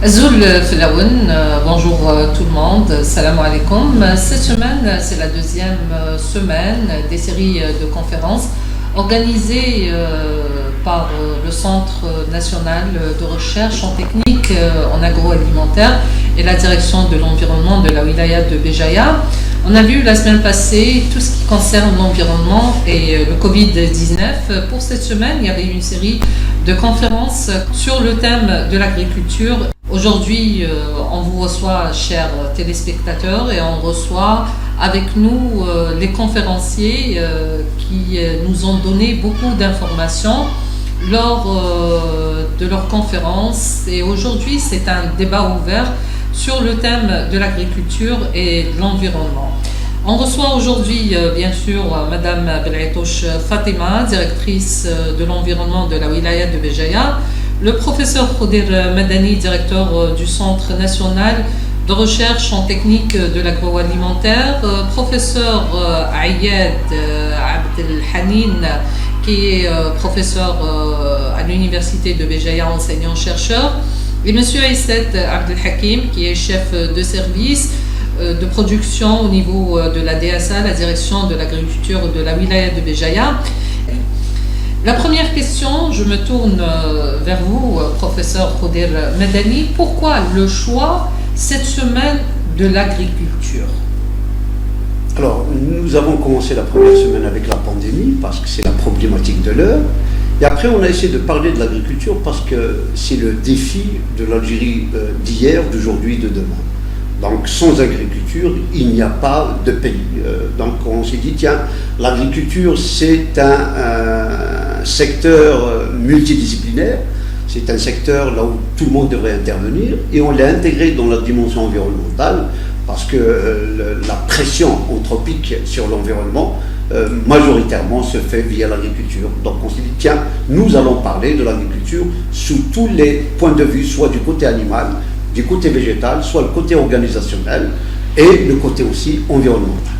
Azul Felaoun, bonjour tout le monde, salam alaikum. Cette semaine, c'est la deuxième semaine des séries de conférences organisées par le Centre national de recherche en technique en agroalimentaire et la direction de l'environnement de la wilaya de Béjaïa. On a vu la semaine passée tout ce qui concerne l'environnement et le Covid-19. Pour cette semaine, il y avait une série de conférences sur le thème de l'agriculture. Aujourd'hui, on vous reçoit, chers téléspectateurs, et on reçoit avec nous les conférenciers qui nous ont donné beaucoup d'informations lors de leur conférence. Et aujourd'hui, c'est un débat ouvert sur le thème de l'agriculture et de l'environnement. On reçoit aujourd'hui, bien sûr, Madame Bel'aitouch Fatima, directrice de l'environnement de la wilaya de Béjaïa, le professeur Khadir Madani, directeur du Centre national de recherche en technique de l'agroalimentaire, professeur Ayad Abdelhanin, qui est professeur à l'université de Béjaïa, enseignant-chercheur, et monsieur Aïsset Abdelhakim, qui est chef de service de production au niveau de la DSA, la direction de l'agriculture de la wilaya de Béjaïa. La première question, je me tourne vers vous, professeur Khadir Madani. Pourquoi le choix cette semaine de l'agriculture? Alors, nous avons commencé la première semaine avec la pandémie parce que c'est la problématique de l'heure. Et après, on a essayé de parler de l'agriculture parce que c'est le défi de l'Algérie d'hier, d'aujourd'hui, de demain. Donc, sans agriculture, il n'y a pas de pays. Donc, on s'est dit, tiens, l'agriculture, c'est un secteur multidisciplinaire. C'est un secteur là où tout le monde devrait intervenir. Et on l'a intégré dans la dimension environnementale parce que la pression anthropique sur l'environnement, majoritairement, se fait via l'agriculture. Donc, on s'est dit, tiens, nous allons parler de l'agriculture sous tous les points de vue, soit du côté animal, du côté végétal, soit le côté organisationnel et le côté aussi environnemental.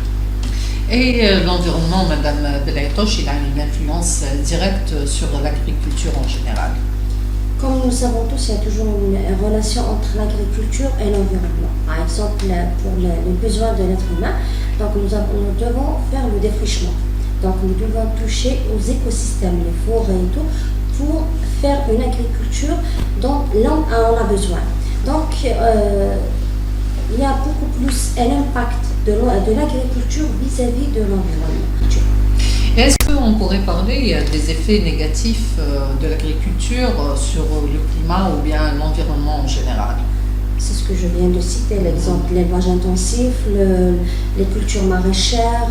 Et l'environnement, Madame Bel'aitouch, il a une influence directe sur l'agriculture en général. Comme nous le savons tous, il y a toujours une relation entre l'agriculture et l'environnement. Par exemple, pour les besoins de l'être humain, donc nous devons faire le défrichement. Donc nous devons toucher aux écosystèmes, les forêts et tout, pour faire une agriculture dont l'homme en a besoin. Donc, il y a beaucoup plus un impact de l'agriculture vis-à-vis de l'environnement. Est-ce qu'on pourrait parler des effets négatifs de l'agriculture sur le climat ou bien l'environnement en général? C'est ce que je viens de citer, l'exemple, l'élevage intensif, les cultures maraîchères,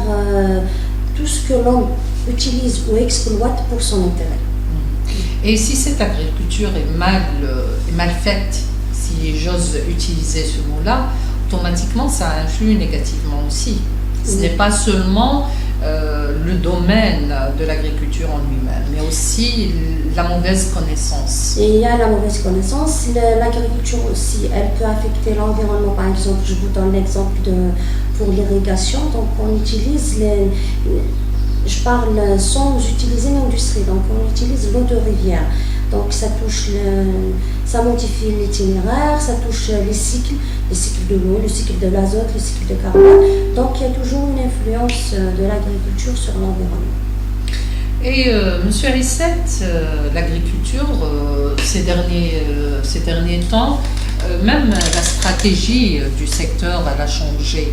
tout ce que l'homme utilise ou exploite pour son intérêt. Et si cette agriculture est mal faite, si j'ose utiliser ce mot-là, automatiquement ça influe négativement aussi. Ce n'est pas seulement le domaine de l'agriculture en lui-même, mais aussi la mauvaise connaissance. Et il y a la mauvaise connaissance. L'agriculture aussi, elle peut affecter l'environnement. Par exemple, je vous donne l'exemple pour l'irrigation. Donc on utilise je parle sans utiliser l'industrie. Donc on utilise l'eau de rivière. Donc ça modifie l'itinéraire, ça touche les cycles de l'eau, le cycle de l'azote, le cycle de carbone. Donc il y a toujours une influence de l'agriculture sur l'environnement. Et Monsieur Aïsset, l'agriculture, ces derniers temps, même la stratégie du secteur, elle a changé.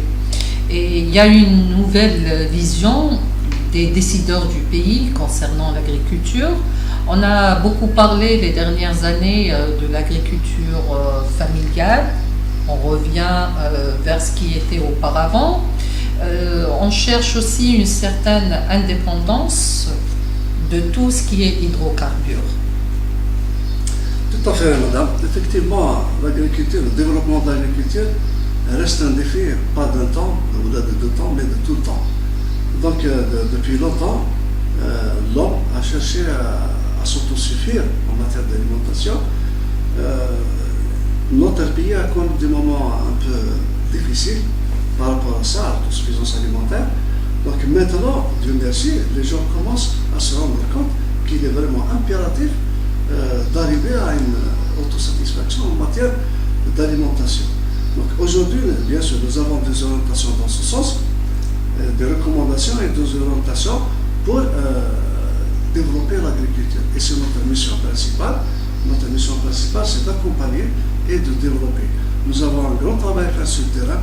Et il y a une nouvelle vision des décideurs du pays concernant l'agriculture. On a beaucoup parlé les dernières années de l'agriculture familiale. On revient vers ce qui était auparavant. On cherche aussi une certaine indépendance de tout ce qui est hydrocarbures. Tout à fait, madame. Effectivement, l'agriculture, le développement de l'agriculture reste un défi, pas d'un temps, ou de 2 temps, mais de tout le temps. Donc, depuis longtemps, l'homme a cherché à s'autosuffire en matière d'alimentation. Notre pays a connu des moments un peu difficiles par rapport à ça, à l'autosuffisance alimentaire. Donc maintenant, Dieu merci, les gens commencent à se rendre compte qu'il est vraiment impératif d'arriver à une autosatisfaction en matière d'alimentation. Donc aujourd'hui, bien sûr, nous avons des orientations dans ce sens, des recommandations et des orientations pour développer l'agriculture. Et c'est notre mission principale. Notre mission principale, c'est d'accompagner et de développer. Nous avons un grand travail à faire sur le terrain.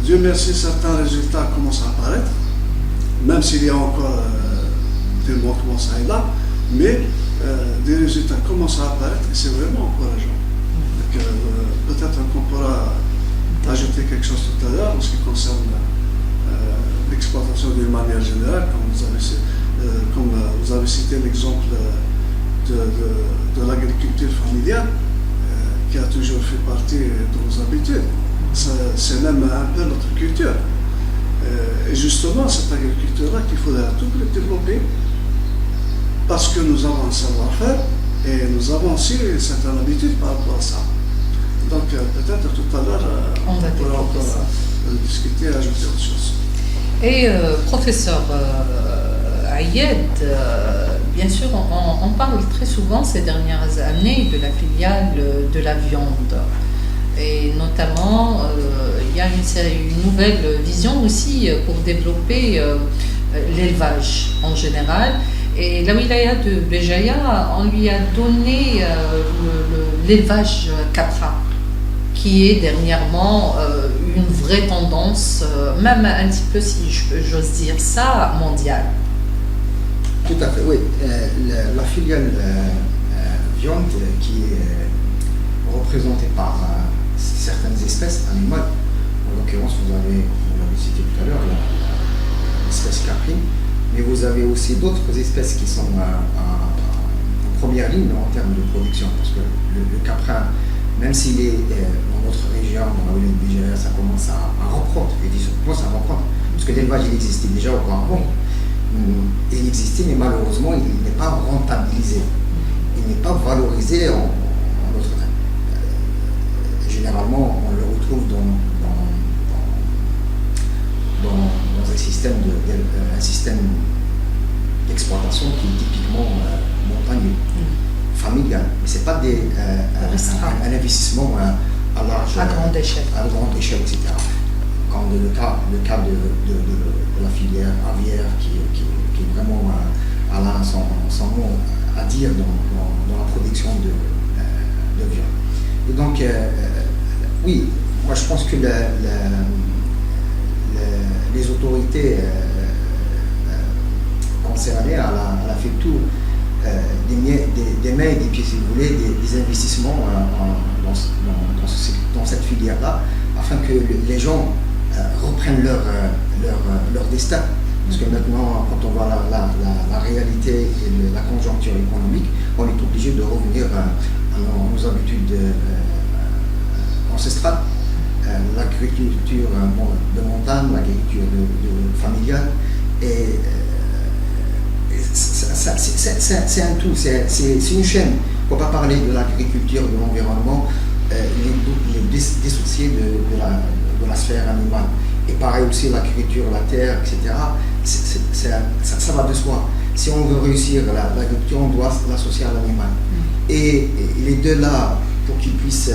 Dieu merci, certains résultats commencent à apparaître, même s'il y a encore des manquements ça et là, mais des résultats commencent à apparaître et c'est vraiment encourageant. Donc, peut-être qu'on pourra ajouter quelque chose tout à l'heure en ce qui concerne l'exploitation d'une manière générale, comme vous avez cité l'exemple de l'agriculture familiale, qui a toujours fait partie de nos habitudes. C'est même un peu notre culture. Et justement, cette agriculture-là qu'il faudrait à tout prix développer, parce que nous avons un savoir-faire et nous avons aussi certaines habitudes par rapport à ça. Donc peut-être tout à l'heure, on pourra encore discuter et ajouter autre chose. Et professeur Ayed, bien sûr, on parle très souvent ces dernières années de la filiale de la viande. Et notamment, il y a une nouvelle vision aussi pour développer l'élevage en général. Et la wilaya de Béjaïa, on lui a donné l'élevage capra, qui est dernièrement une vraie tendance, même un petit peu, si j'ose dire ça, mondiale. Tout à fait, oui. La filiale viande qui est représentée par certaines espèces animales, en l'occurrence vous l'avez cité tout à l'heure, l'espèce caprine, mais vous avez aussi d'autres espèces qui sont en première ligne en termes de production, parce que le caprin, même s'il est dans notre région, dans la wilaya de Béjaïa, ça commence à reprendre, parce que l'élevage il existait déjà auparavant. Il existait, mais malheureusement, il n'est pas rentabilisé. Il n'est pas valorisé en notre temps. Généralement, on le retrouve dans un système d'exploitation qui est typiquement montagneux, familial. Mais ce n'est pas un investissement à grande échelle, etc. Comme le cas de la filière aviaire qui est vraiment a son mot à dire dans la production de viande. Et donc, oui, moi je pense que les autorités concernées à la fait tout des mains et des pieds, si vous voulez, des investissements dans cette filière-là, afin que les gens reprennent leur destin. Parce que maintenant, quand on voit la réalité et la conjoncture économique, on est obligé de revenir à nos habitudes ancestrales. L'agriculture de montagne, l'agriculture familiale. Et c'est un tout, c'est une chaîne. Il ne faut pas parler de l'agriculture, de l'environnement, les dissocier de la sphère animale. Et pareil aussi l'agriculture, la terre, etc. Ça va de soi. Si on veut réussir l'agriculture, on doit l'associer à l'animal. Et les deux là, pour qu'ils puissent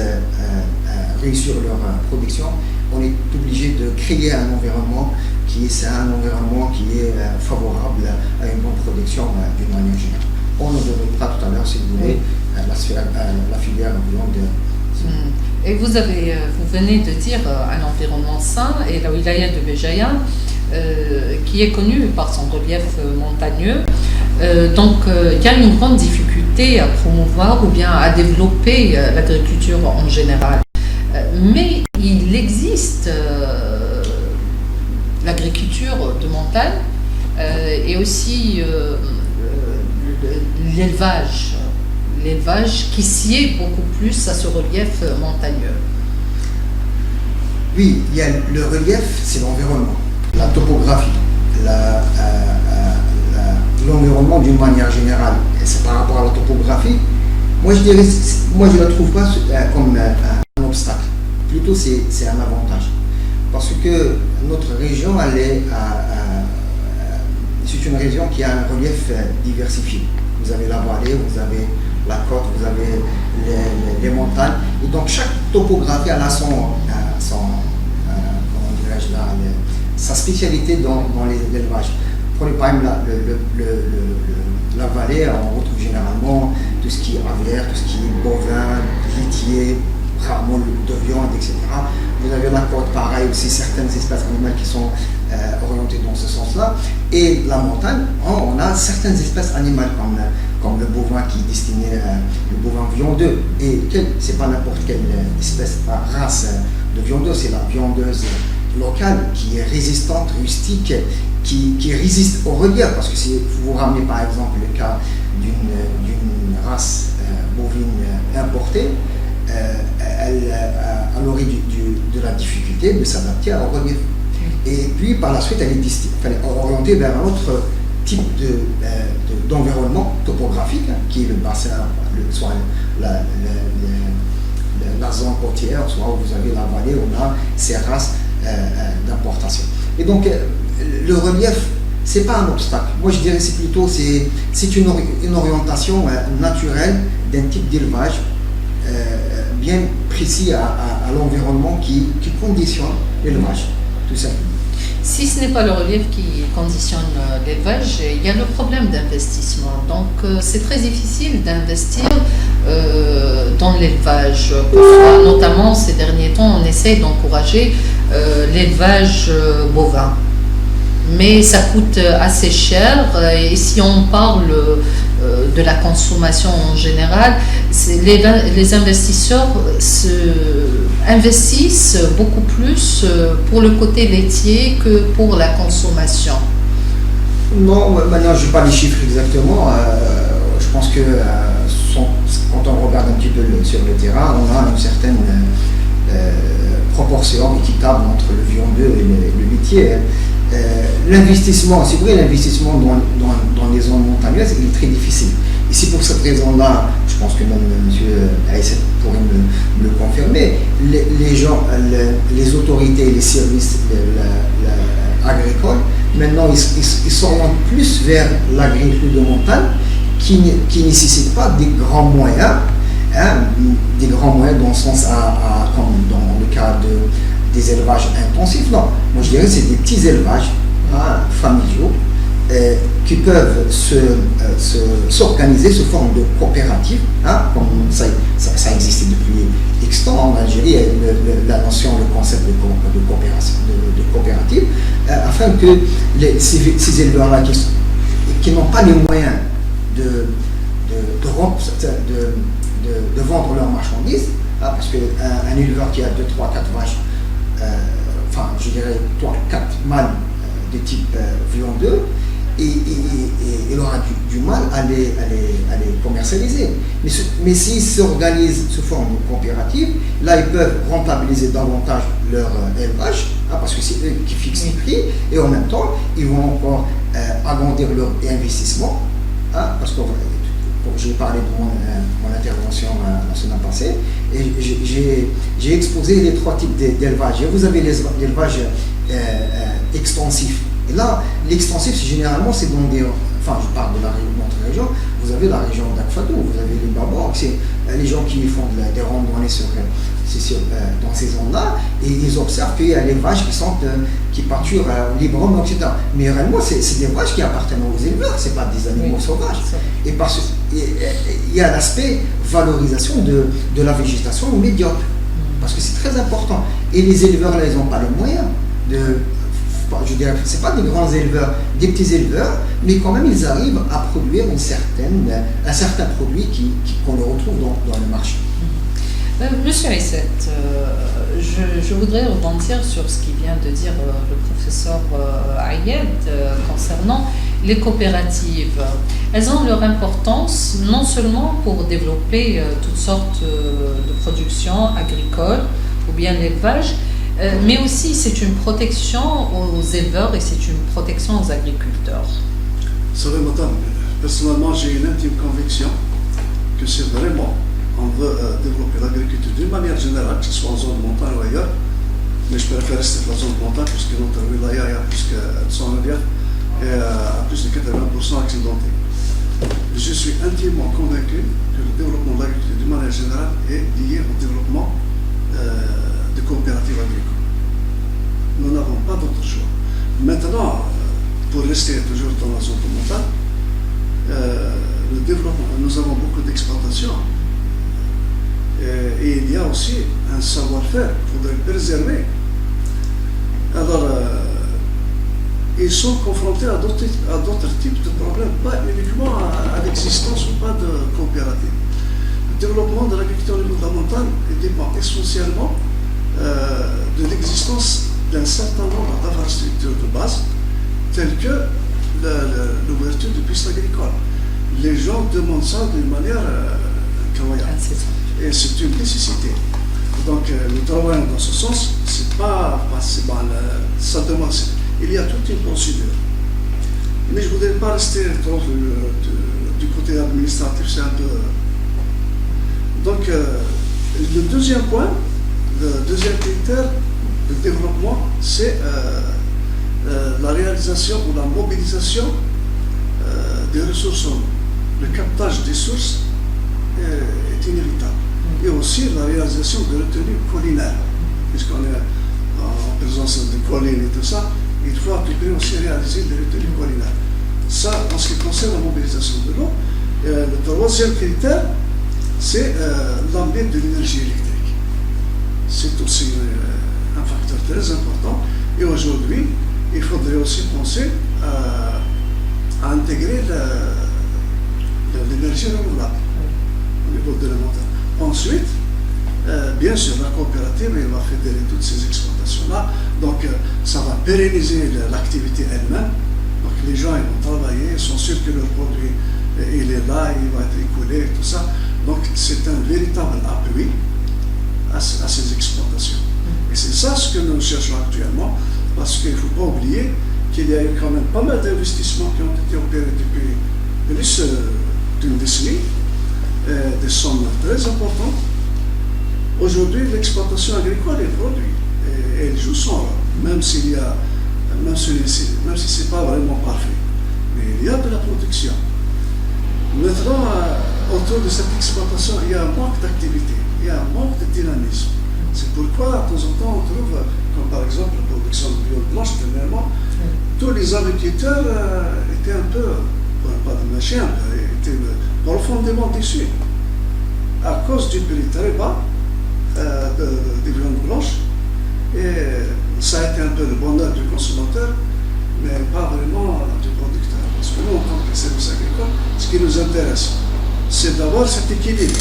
réussir leur production, on est obligé de créer un environnement qui est favorable à une bonne production d'une manière générale. On en développera tout à l'heure, si vous voulez, la filière viande. Et vous venez de dire un environnement sain, et la wilaya de Béjaïa, qui est connue par son relief montagneux, donc il y a une grande difficulté à promouvoir ou bien à développer l'agriculture en général. Mais il existe l'agriculture de montagne et aussi l'élevage qui sied beaucoup plus à ce relief montagneux. Oui, il y a le relief, c'est l'environnement, la topographie, l'environnement d'une manière générale. Et c'est par rapport à la topographie, moi je ne la trouve pas comme un obstacle. Plutôt c'est un avantage. Parce que notre région, c'est une région qui a un relief diversifié. Vous avez la vallée, vous avez la côte, vous avez les montagnes. Et Donc chaque topographie elle a comment dirais-je là, sa spécialité dans l'élevage. Prenez par exemple la vallée, on retrouve généralement tout ce qui est aviaire, tout ce qui est bovin, laitier, rarement de viande, etc. Vous avez la côte, pareil, aussi certaines espèces animales qui sont orientées dans ce sens-là. Et la montagne, on a certaines espèces animales comme le bovin qui est destiné, le bovin viandeux. Et c'est pas n'importe quelle espèce, race de viandeuse, c'est la viandeuse locale qui est résistante, rustique, qui résiste au relief. Parce que si vous ramenez par exemple le cas d'une race bovine importée, elle aurait de la difficulté de s'adapter au relief. Et puis par la suite, elle est orientée vers un autre type d'environnement topographique, qui est le bassin, soit la zone côtière, soit où vous avez la vallée, où on a ces races d'importation. Et donc le relief, c'est pas un obstacle. Moi je dirais c'est plutôt c'est une orientation naturelle d'un type d'élevage bien précis à l'environnement qui conditionne l'élevage, tout simplement. Si ce n'est pas le relief qui conditionne l'élevage, il y a le problème d'investissement. Donc c'est très difficile d'investir dans l'élevage. Notamment ces derniers temps, on essaie d'encourager l'élevage bovin. Mais ça coûte assez cher, et si on parle de la consommation en général, les investisseurs investissent beaucoup plus pour le côté laitier que pour la consommation. Non, maintenant je n'ai pas les chiffres exactement. Je pense que quand on regarde un petit peu sur le terrain, on a une certaine proportion équitable entre le viandeux et le laitier. L'investissement, c'est vrai, l'investissement dans les zones montagneuses il est très difficile. Et c'est pour cette raison-là, je pense que même M. Aïssat pourrait me le confirmer, les gens, les autorités, les services agricoles, maintenant ils s'orientent plus vers l'agriculture de montagne qui ne nécessite pas des grands moyens, des grands moyens dans le sens comme dans le cas des élevages intensifs. Non, moi je dirais que c'est des petits élevages familiaux qui peuvent s'organiser sous forme de coopérative, comme ça existait depuis X temps en Algérie, la notion, le concept de coopérative, afin que ces éleveurs-là qui n'ont pas les moyens de vendre leurs marchandises, parce qu'un éleveur qui a 2, 3, 4 vaches, enfin je dirais 3, 4 mâles de type viandeux, et il aura du mal à les commercialiser. Mais s'ils s'organisent sous forme de coopérative, là ils peuvent rentabiliser davantage leur élevage, parce que c'est eux qui fixent les prix, et en même temps ils vont encore agrandir leur investissement, parce que j'ai parlé de mon intervention la semaine passée, et j'ai exposé les 3 types d'élevage. Vous avez l'élevage extensif. Et là, l'extensif, généralement, c'est dans des... Enfin, je parle de notre région. Vous avez la région d'Akfadou, vous avez les Babors, c'est les gens qui font des randonnées dans ces zones-là, et ils observent qu'il y a les vaches qui pâturent librement, etc. Mais réellement, c'est des vaches qui appartiennent aux éleveurs, ce n'est pas des animaux sauvages. Et parce qu'il y a l'aspect valorisation de la végétation médiocre, parce que c'est très important. Et les éleveurs, là, ils n'ont pas le moyen je dirais, ce n'est pas des grands éleveurs, des petits éleveurs, mais quand même ils arrivent à produire un certain produit qu'on retrouve dans le marché. Monsieur Aïssat, je voudrais rebondir sur ce qui vient de dire le professeur Ayed concernant les coopératives. Elles ont leur importance non seulement pour développer toutes sortes de productions agricoles ou bien l'élevage, mais aussi c'est une protection aux éleveurs et c'est une protection aux agriculteurs. Vous savez, madame, personnellement j'ai une intime conviction que c'est vraiment, on veut développer l'agriculture d'une manière générale, que ce soit en zone de montagne ou ailleurs, mais je préfère rester dans la zone de montagne puisque notre wilaya il y a plus que 100 milliards et à plus de 80% accidentés. Je suis intimement convaincu que le développement de l'agriculture d'une manière générale est lié au développement et il y a aussi un savoir-faire qu'il faudrait préserver. Alors, ils sont confrontés à d'autres types de problèmes, pas uniquement à l'existence ou pas de coopératives. Le développement de l'agriculture au niveau de la montagne dépend essentiellement de l'existence d'un certain nombre d'infrastructures de base, telles que l'ouverture de pistes agricoles. Les gens demandent ça d'une manière incroyable. Et c'est une nécessité. Donc nous travaillons dans ce sens. C'est pas mal. Ça demande. Il y a toute une procédure. Mais je ne voudrais pas rester trop du côté administratif. C'est un peu. Donc le deuxième point, le deuxième critère de développement, c'est la réalisation ou la mobilisation des ressources en eau. Le captage des sources est inévitable. Et aussi la réalisation de retenues collinaires. Puisqu'on est en présence de collines et tout ça, il faut à tout prix aussi réaliser des retenues collinaires. Ça, en ce qui concerne la mobilisation de l'eau. Le troisième critère, c'est l'emploi de l'énergie électrique. C'est aussi un facteur très important. Et aujourd'hui, il faudrait aussi penser à intégrer l'énergie renouvelable au niveau de la montagne. Ensuite, bien sûr, la coopérative elle va fédérer toutes ces exploitations-là, donc ça va pérenniser l'activité elle-même. Donc les gens ils vont travailler, ils sont sûrs que leur produit il est là, il va être écoulé, tout ça. Donc c'est un véritable appui à ces exploitations. Et c'est ça ce que nous cherchons actuellement, parce qu'il ne faut pas oublier qu'il y a eu quand même pas mal d'investissements qui ont été opérés depuis plus d'une décennie, des sommes très importantes. Aujourd'hui, l'exploitation agricole est produit et elle joue son rôle, même si ce n'est pas vraiment parfait. Mais il y a de la production. Maintenant, autour de cette exploitation, il y a un manque d'activité, il y a un manque de dynamisme. C'est pourquoi, de temps en temps, on trouve, comme par exemple la production de viande blanche, dernièrement, tous les agriculteurs étaient un peu, pas de machin, étaient profondément déçus à cause du prix très bas des viandes blanches. Et ça a été un peu le bonheur du consommateur, mais pas vraiment du producteur. Parce que nous, en tant que service agricole, ce qui nous intéresse, c'est d'avoir cet équilibre,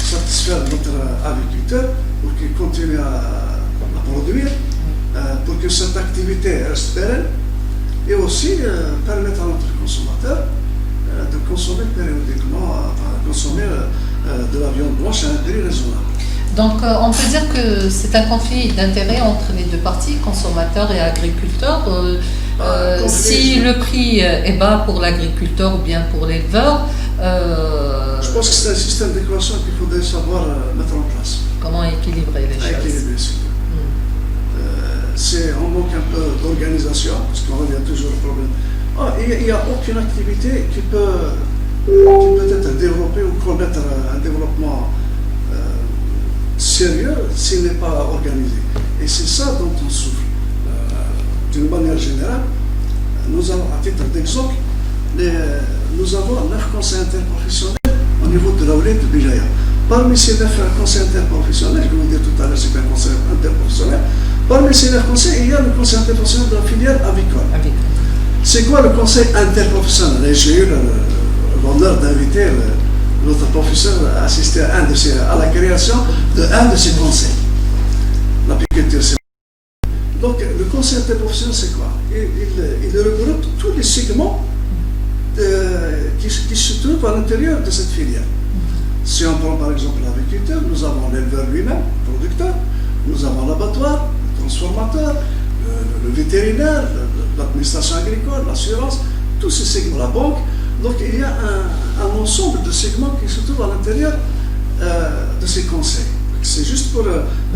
satisfaire notre agriculteur pour qu'il continue à produire, pour que cette activité reste pérenne, et aussi permettre à notre consommateur de consommer périodiquement, consommer de la viande blanche à un prix raisonnable. Donc on peut dire que c'est un conflit d'intérêts entre les deux parties, consommateurs et agriculteurs. Si le prix est bas pour l'agriculteur ou bien pour l'éleveur, je pense que c'est un système d'équation qu'il faudrait savoir mettre en place. Comment équilibrer les choses. On manque un peu d'organisation, parce qu'il y a toujours le problème. Il n'y a aucune activité qui peut être développée ou connaître un développement sérieux s'il n'est pas organisé. Et c'est ça dont on souffre. D'une manière générale, nous avons, à titre d'exemple, nous avons 9 conseils interprofessionnels au niveau de la Ouled de Bijaya. Parmi ces 9 conseils interprofessionnels, je vais vous dire tout à l'heure c'est un conseil interprofessionnel, parmi ces 9 conseils, il y a le conseil interprofessionnel de la filière avicole. C'est quoi le conseil interprofessionnel? J'ai eu l'honneur d'inviter notre professeur à assister à la création d'un de ces conseils. L'apiculture, c'est. Donc, le conseil interprofessionnel, c'est quoi? Il regroupe tous les segments qui se trouvent à l'intérieur de cette filière. Si on prend par exemple l'agriculteur, nous avons l'éleveur lui-même, le producteur, nous avons l'abattoir, le transformateur, le vétérinaire, l'administration agricole, l'assurance, tous ces segments, la banque. Donc il y a un ensemble de segments qui se trouvent à l'intérieur de ces conseils. C'est juste pour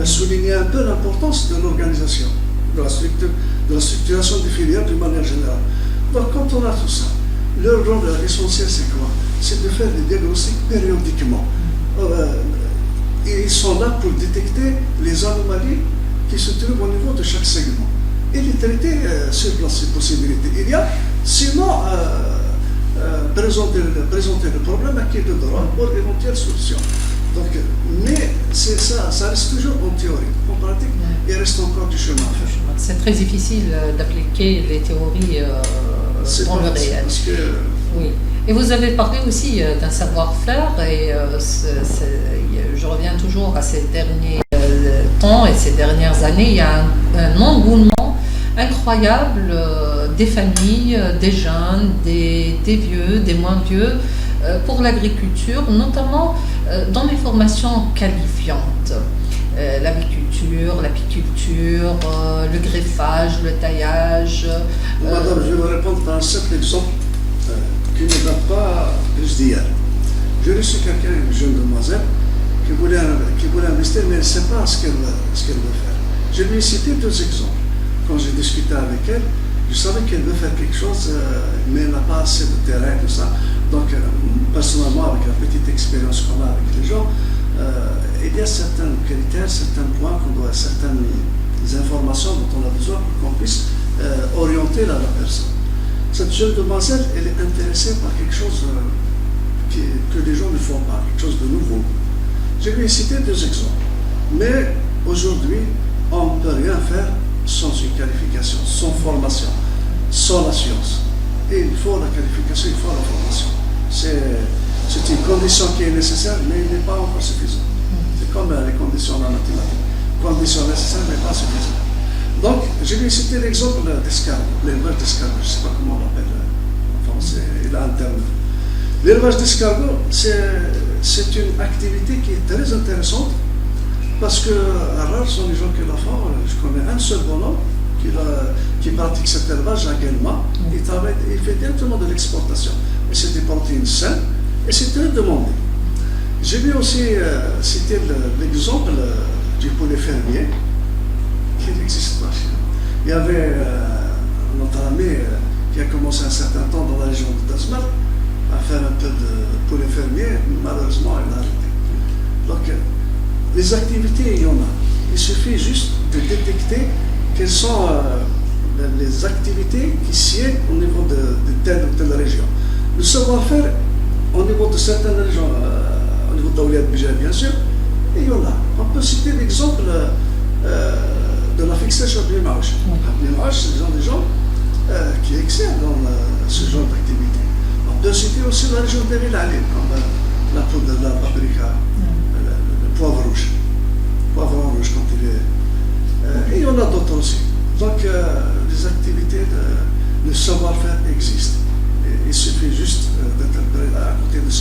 souligner un peu l'importance de l'organisation, de la structuration des filières d'une manière générale. Donc quand on a tout ça, leur rôle essentiel c'est quoi? C'est de faire des diagnostics périodiquement. Ils sont là pour détecter les anomalies qui se trouvent au niveau de chaque segment et les traiter sur place ces possibilités. Il y a sinon présenter le problème à qui est de droit pour éventuelle solution. Donc, mais ça reste toujours en théorie. En pratique, il reste encore du chemin à faire. C'est très difficile d'appliquer les théories dans le réel. Parce que, oui. Et vous avez parlé aussi d'un savoir-faire et je reviens toujours à ces derniers temps et ces dernières années. Il y a un engouement incroyable des familles, des jeunes, des vieux, des moins vieux pour l'agriculture, notamment dans les formations qualifiantes. L'agriculture, l'apiculture, le greffage, le taillage. Madame, je vais vous répondre par un simple exemple qui ne date pas plus d'hier. J'ai reçu quelqu'un, une jeune demoiselle, qui voulait investir, mais elle ne sait pas ce qu'elle veut faire. Je lui ai cité 2 exemples. Quand j'ai discuté avec elle, je savais qu'elle veut faire quelque chose, mais elle n'a pas assez de terrain, tout ça. Donc, personnellement, avec la petite expérience qu'on a avec les gens, il y a certains critères, certains points, certaines informations dont on a besoin pour qu'on puisse orienter la personne. Cette jeune demoiselle, elle est intéressée par quelque chose que les gens ne font pas, quelque chose de nouveau. Je lui ai cité 2 exemples. Mais aujourd'hui, on ne peut rien faire sans une qualification, sans formation, sans la science. Et il faut la qualification, il faut la formation. C'est une condition qui est nécessaire, mais il n'est pas encore suffisant. C'est comme les conditions en mathématiques. Condition nécessaire, mais pas suffisante. Donc, je lui ai cité l'exemple d'escargot, l'élevage d'escargot, je ne sais pas comment on l'appelle en français, il a un terme. L'élevage d'escargot, c'est une activité qui est très intéressante parce que rares sont les gens qui la font. Je connais un seul bonhomme qui pratique cet élevage à Guelma. Il fait directement de l'exportation. Et c'est des protéines saines et c'est très demandé. J'ai lui aussi cité l'exemple du poulet fermier qui n'existe pas chez nous. Il y avait notre ami qui a commencé un certain temps dans la région de Tasman à faire un peu de poulet fermier, malheureusement il a arrêté. Donc les activités, il y en a. Il suffit juste de détecter quelles sont les activités qui siègent au niveau de telle ou telle région. Le savoir-faire au niveau de certaines régions, au niveau de Daoulia de Bijay, bien sûr, et il y en a. On peut citer l'exemple de la fixation du marge. Les marges, ce sont des gens qui excellent dans ce genre d'activité. On peut citer aussi la région de Villalé, comme la poudre de la paprika, le poivre rouge. Poivron rouge quand il est. Et il y en a d'autres aussi. Donc, les activités, le savoir-faire existent. Et il suffit juste d'être à côté de